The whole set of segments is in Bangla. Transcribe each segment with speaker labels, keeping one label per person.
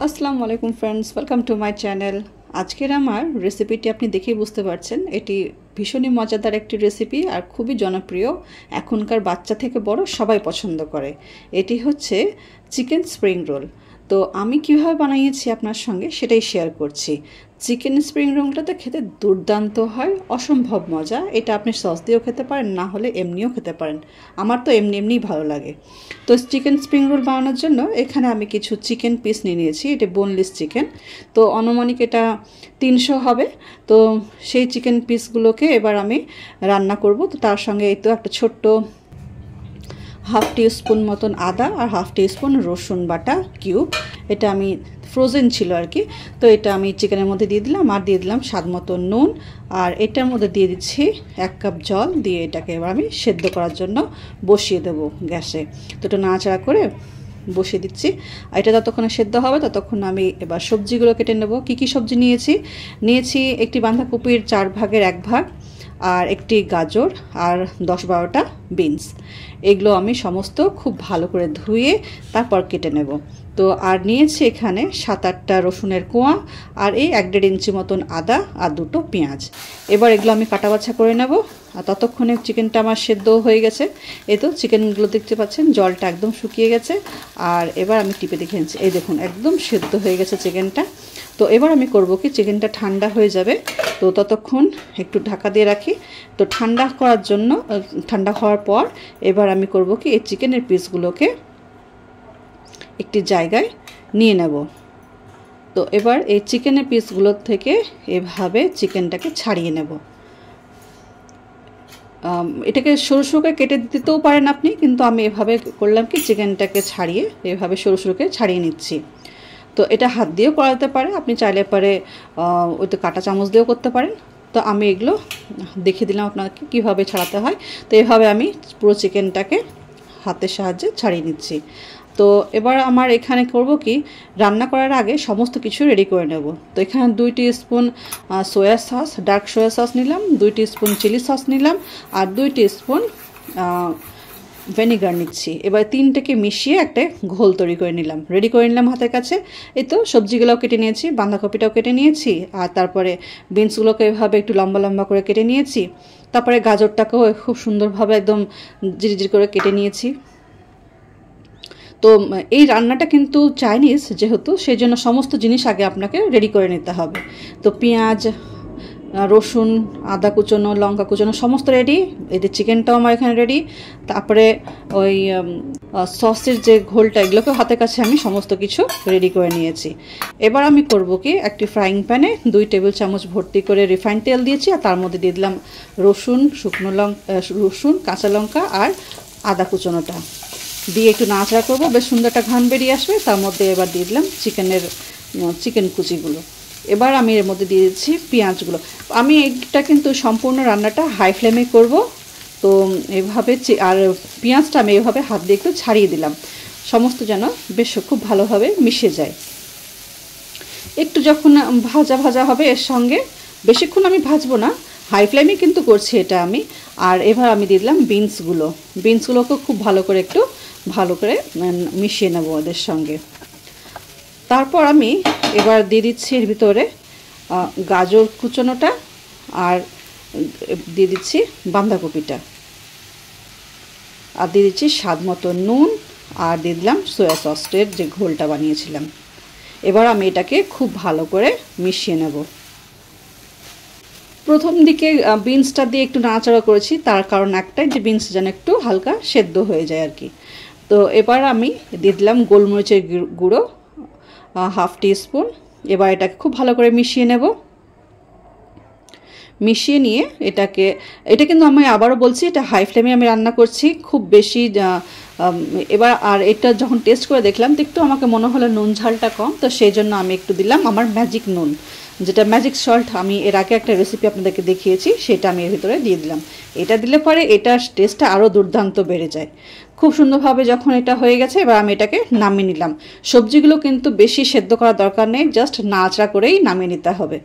Speaker 1: আসসালামু আলাইকুম friends, welcome to my channel. আজকের আমার রেসিপিটি আপনি দেখেই বুঝতে পারছেন, এটি ভীষণই মজাদার একটি রেসিপি আর খুবই জনপ্রিয়। এখনকার বাচ্চা থেকে বড় সবাই পছন্দ করে। এটি হচ্ছে চিকেন স্প্রিং রোল। তো আমি কিভাবে বানিয়েছি আপনার সঙ্গে সেটাই শেয়ার করছি। চিকেন স্প্রিং রোলটা তো খেতে দুর্দান্ত হয়, অসম্ভব মজা। এটা আপনি সস দিয়েও খেতে পারেন, না হলে এমনিও খেতে পারেন। আমার তো এমনিই ভালো লাগে। তো চিকেন স্প্রিং রোল বানানোর জন্য এখানে আমি কিছু চিকেন পিস নিয়ে নিয়েছি। এটা বোনলেস চিকেন, তো আনুমানিক এটা 300 হবে। তো সেই চিকেন পিসগুলোকে এবার আমি রান্না করব। তো তার সঙ্গে এই তো একটা ছোট্ট হাফ টিস্পুন মতন আদা আর হাফ টিস্পুন রসুন বাটা কিউব, এটা আমি ফ্রোজেন ছিল আর কি। তো এটা আমি চিকেনের মধ্যে দিয়ে দিলাম, আর দিয়ে দিলাম স্বাদ মতো নুন, আর এটার মধ্যে দিয়ে দিচ্ছি 1 কাপ জল। দিয়ে এটাকে এবার আমি সেদ্ধ করার জন্য বসিয়ে দেবো গ্যাসে। তো এটা নাড়াচাড়া করে বসিয়ে দিচ্ছি। আর এটা যতক্ষণে সেদ্ধ হবে ততক্ষণ আমি এবার সবজিগুলো কেটে নেব। কী কী সবজি নিয়েছি একটি বাঁধাকপির 4 ভাগের 1 ভাগ, আর একটি গাজর, আর 10-12টা বিনস। এগুলো আমি সমস্ত খুব ভালো করে ধুয়ে তারপর কেটে নেব। তো আর নিয়েছি এখানে 7-8টা রসুনের কোয়া, আর এই 1-1.5 ইঞ্চি মতন আদা, আর 2টো পেঁয়াজ। এবার এগুলো আমি কাটা বাছা করে নেব। আর ততক্ষণে চিকেনটা আমার সেদ্ধ হয়ে গেছে। এই তো চিকেনগুলো দেখতে পাচ্ছেন জলটা একদম শুকিয়ে গেছে। আর এবার আমি টিপে দেখে নিচ্ছি, এই দেখুন একদম সেদ্ধ হয়ে গেছে চিকেনটা। তো এবার আমি করব কি, চিকেনটা ঠান্ডা হয়ে যাবে, তো ততক্ষণ একটু ঢাকা দিয়ে রাখি। তো ঠান্ডা করার জন্য, ঠান্ডা হওয়ার পর এবার আমি করব কি, এই চিকেনের পিসগুলোকে একটি জায়গায় নিয়ে নেব। তো এবার এই চিকেনের পিসগুলো থেকে এভাবে চিকেনটাকে ছাড়িয়ে নেব। এটাকে সরু সরু করে কেটে দিতেও পারেন আপনি, কিন্তু আমি এভাবে করলাম কি, চিকেনটাকে ছাড়িয়ে এভাবে সরু সরু করে ছাড়িয়ে নিচ্ছি। তো এটা হাত দিয়েও করা যেতে পারে, আপনি চাইলে পারে ওই তো কাঁটা চামচ দিয়েও করতে পারেন। তো আমি এগুলো দেখিয়ে দিলাম আপনাকে কীভাবে ছাড়াতে হয়। তো এভাবে আমি পুরো চিকেনটাকে হাতের সাহায্যে ছাড়িয়ে নিচ্ছি। তো এবার আমার এখানে করব কি, রান্না করার আগে সমস্ত কিছু রেডি করে নেব। তো এখানে 2 teaspoon soya sauce, dark soya sauce নিলাম, 2 টিস্পুন চিলি সস নিলাম, আর 2 টিস্পুন ভিনেগার নিচ্ছি। এবার 3টেকে মিশিয়ে একটা ঘোল তৈরি করে নিলাম, রেডি করে নিলাম হাতের কাছে। এই তো সবজিগুলোও কেটে নিয়েছি, বাঁধাকপিটাও কেটে নিয়েছি, আর তারপরে বিনসগুলোকে এভাবে একটু লম্বা লম্বা করে কেটে নিয়েছি। তারপরে গাজরটাকেও খুব সুন্দরভাবে একদম জিরিজিরি করে কেটে নিয়েছি। তো এই রান্নাটা কিন্তু চাইনিজ যেহেতু, সেই জন্য সমস্ত জিনিস আগে আপনাকে রেডি করে নিতে হবে। তো পেঁয়াজ, রসুন, আদা কুচোনো, লঙ্কা কুচোনো সমস্ত রেডি। এদের চিকেনটাও আমার এখানে রেডি। তারপরে ওই সসের যে ঘোলটা, এগুলোকেও হাতের কাছে আমি সমস্ত কিছু রেডি করে নিয়েছি। এবার আমি করব কি, একটি ফ্রাইং প্যানে 2 টেবিল চামচ ভর্তি করে রিফাইন্ড তেল দিয়েছি, আর তার মধ্যে দিয়ে দিলাম রসুন, কাঁচা লঙ্কা আর আদা কুচোনোটা দিয়ে একটু নাড়াচাড়া করবো, বেশ সুন্দর একটা ঘ্রাণ বেরিয়ে আসবে। তার মধ্যে এবার দিয়ে দিলাম চিকেন কুচিগুলো। এবার আমি এর মধ্যে দিয়ে দিচ্ছি পেঁয়াজগুলো। আমি এটা কিন্তু সম্পূর্ণ রান্নাটা হাই ফ্লেমে করব। তো এভাবে আর পেঁয়াজটা আমি এভাবে হাত দিয়ে একটু ছাড়িয়ে দিলাম, সমস্ত যেন বেশ খুব ভালোভাবে মিশে যায়। একটু যখন ভাজা ভাজা হবে এর সঙ্গে, বেশিক্ষণ আমি ভাজবো না, হাই ফ্লেমে কিন্তু করছি এটা আমি। আর এবার আমি দিয়ে দিলাম বিনসগুলোকে খুব ভালো করে মিশিয়ে নেব ওদের সঙ্গে। তারপর আমি এবার দিয়ে দিচ্ছি এর ভিতরে গাজর কুচোনোটা, আর দিয়ে দিচ্ছি বাঁধাকপিটা, আর দিয়ে দিচ্ছি স্বাদ মতো নুন, আর দিয়ে দিলাম সয়া সসের যে ঘোলটা বানিয়েছিলাম। এবার আমি এটাকে খুব ভালো করে মিশিয়ে নেব। প্রথম দিকে বিনসটা দিয়ে একটু নাড়াচাড়া করেছি, তার কারণ একটাই, যে বিনস যেন একটু হালকা সেদ্ধ হয়ে যায় আর কি। তো এবার আমি দিয়ে দিলাম গোলমরিচের গুঁড়ো হাফ টিস্পুন। এবার এটাকে খুব ভালো করে মিশিয়ে নেব। মিশিয়ে নিয়ে এটা কিন্তু আমি আবারও বলছি, এটা হাই ফ্লেমে আমি রান্না করছি, খুব বেশি। এবার আর এটা যখন টেস্ট করে দেখলাম তো একটু আমাকে মনে হলো নুন ঝালটা কম, তো সেই জন্য আমি একটু দিলাম আমার ম্যাজিক নুন, যেটা ম্যাজিক সল্ট, আমি এর আগে একটা রেসিপি আপনাদেরকে দেখিয়েছি, সেটা আমি এর ভিতরে দিয়ে দিলাম। এটা দিলে পরে এটার টেস্টটা আরও দুর্দান্ত বেড়ে যায়। খুব সুন্দরভাবে যখন এটা হয়ে গেছে, এবার আমি এটাকে নামিয়ে নিলাম। সবজিগুলো কিন্তু বেশি সেদ্ধ করার দরকার নেই, জাস্ট নাড়াচাড়া করেই নামিয়ে নিতে হবে।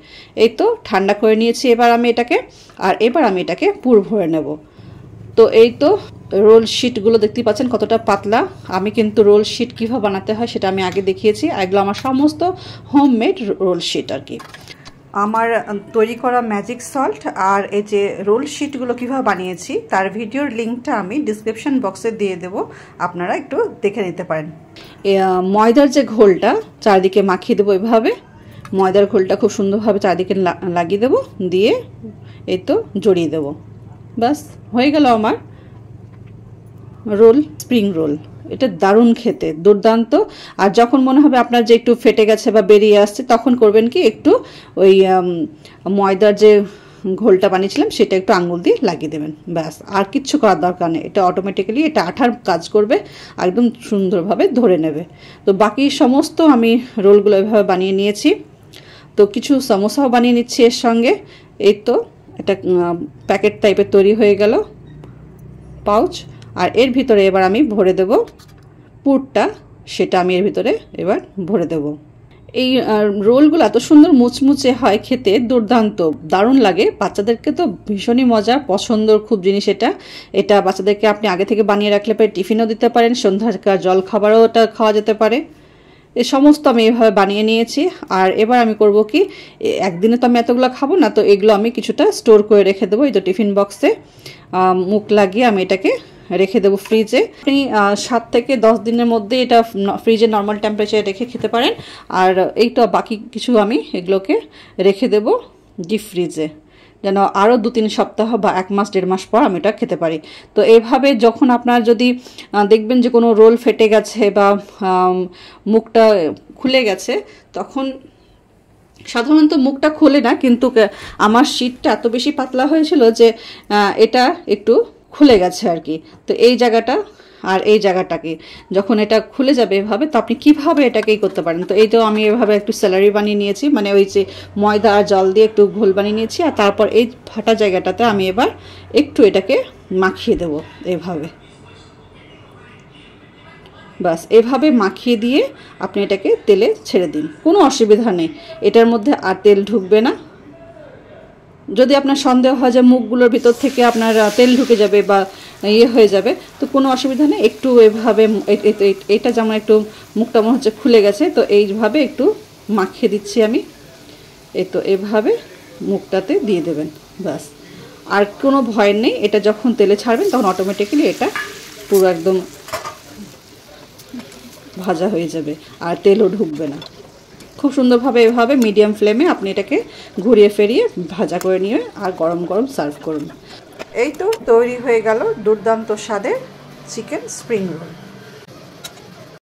Speaker 1: এই তো ঠান্ডা করে নিয়েছি এবার আমি এটাকে, আর এবার আমি এটাকে পুর ভরে নেব। তো এই তো রোল শিটগুলো দেখতে পাচ্ছেন কতটা পাতলা। আমি কিন্তু রোল শিট কীভাবে বানাতে হয় সেটা আমি আগে দেখিয়েছি। এগুলো আমার সমস্ত হোমমেড রোল শিট আর কি। আমার তৈরি করা ম্যাজিক সল্ট আর এই যে রোল শিটগুলো কীভাবে বানিয়েছি তার ভিডিওর লিঙ্কটা আমি ডিসক্রিপশন বক্সে দিয়ে দেবো, আপনারা একটু দেখে নিতে পারেন। ময়দার যে ঘোলটা চারদিকে মাখিয়ে দেবো এভাবে, ময়দার ঘোলটা খুব সুন্দরভাবে চারদিকে লাগিয়ে দেবো, দিয়ে এই তো জড়িয়ে দেবো। ব্যাস হয়ে গেল আমার রোল, স্প্রিং রোল। এটা দারুণ খেতে, দুর্দান্ত। আর যখন মনে হবে আপনার যে একটু ফেটে গেছে বা বেরিয়ে আসছে, তখন করবেন কি একটু ওই ময়দার যে ঘোলটা বানিয়েছিলাম সেটা একটু আঙুল দিয়ে লাগিয়ে দেবেন, ব্যাস। আর কিচ্ছু করার দরকার নেই, এটা অটোমেটিক্যালি এটা আঠার কাজ করবে, একদম সুন্দরভাবে ধরে নেবে। তো বাকি সমস্ত আমি রোলগুলো এভাবে বানিয়ে নিয়েছি। তো কিছু সমোসাও বানিয়ে নিচ্ছি এর সঙ্গে। এই তো এটা প্যাকেট টাইপের তৈরি হয়ে গেল পাউচ। আর এর ভিতরে এবার আমি ভরে দেব পুরটা, সেটা আমি এর ভিতরে এবার ভরে দেব। এই রোলগুলো এত সুন্দর মুচমুচে হয়, খেতে দুর্দান্ত, দারুণ লাগে। বাচ্চাদেরকে তো ভীষণই মজা, পছন্দর খুব জিনিস এটা। এটা বাচ্চাদেরকে আপনি আগে থেকে বানিয়ে রাখলে পরে টিফিনও দিতে পারেন, সন্ধ্যার জল খাবারও এটা খাওয়া যেতে পারে। এই সমস্ত আমি এভাবে বানিয়ে নিয়েছি। আর এবার আমি করব কি, একদিনে তো আমি এতগুলো খাবো না, তো এগুলো আমি কিছুটা স্টোর করে রেখে দেবো এই তো টিফিন বক্সে। মুখ লাগিয়ে আমি এটাকে রেখে দেবো ফ্রিজে। আপনি 7 থেকে 10 দিনের মধ্যে এটা ফ্রিজে নর্মাল টেম্পারেচারে রেখে খেতে পারেন। আর এই তো বাকি কিছু আমি এগুলোকে রেখে দেবো ডিপ ফ্রিজে, যেন আরও 2-3 সপ্তাহ বা 1 মাস 1.5 মাস পর আমি এটা খেতে পারি। তো এইভাবে যখন আপনার যদি দেখবেন যে কোনো রোল ফেটে গেছে বা মুখটা খুলে গেছে, তখন সাধারণত মুখটা খোলে না, কিন্তু আমার শিটটা এত বেশি পাতলা হয়েছিল যে এটা একটু খুলে গেছে আর কি। তো এই জায়গাটা আর এই জায়গাটাকে যখন এটা খুলে যাবে এভাবে, তো আপনি কীভাবে এটাকেই করতে পারেন। তো এই তো আমি এভাবে একটু স্যালারি বানিয়ে নিয়েছি, মানে ওই যে ময়দা আর জল দিয়ে একটু ঘোল বানিয়ে নিয়েছি। আর তারপর এই ফাটা জায়গাটাতে আমি এবার একটু এটাকে মাখিয়ে দেবো এভাবে, বাস। এভাবে মাখিয়ে দিয়ে আপনি এটাকে তেলে ছেড়ে দিন, কোনো অসুবিধা নেই, এটার মধ্যে আর তেল ঢুকবে না। যদি আপনার সন্দেহ হয় যে মুখগুলোর ভিতর থেকে আপনার তেল ঢুকে যাবে বা ইয়ে হয়ে যাবে, তো কোনো অসুবিধা নেই। একটু এভাবে এটা যেমন একটু মুখটা মনে হচ্ছে খুলে গেছে, তো এইভাবে একটু মাখিয়ে দিচ্ছি আমি। এই তো এভাবে মুখটাতে দিয়ে দেবেন, ব্যাস। আর কোনো ভয় নেই, এটা যখন তেলে ছাড়বেন তখন অটোমেটিক্যালি এটা পুরো একদম ভাজা হয়ে যাবে আর তেলও ঢুকবে না। খুব সুন্দরভাবে এভাবে মিডিয়াম ফ্লেমে আপনি এটাকে ঘুরিয়ে ফেরিয়ে ভাজা করে নিয়ে আর গরম গরম সার্ভ করুন। এই তো তৈরি হয়ে গেল দুর্দান্ত স্বাদের চিকেন স্প্রিং রোল।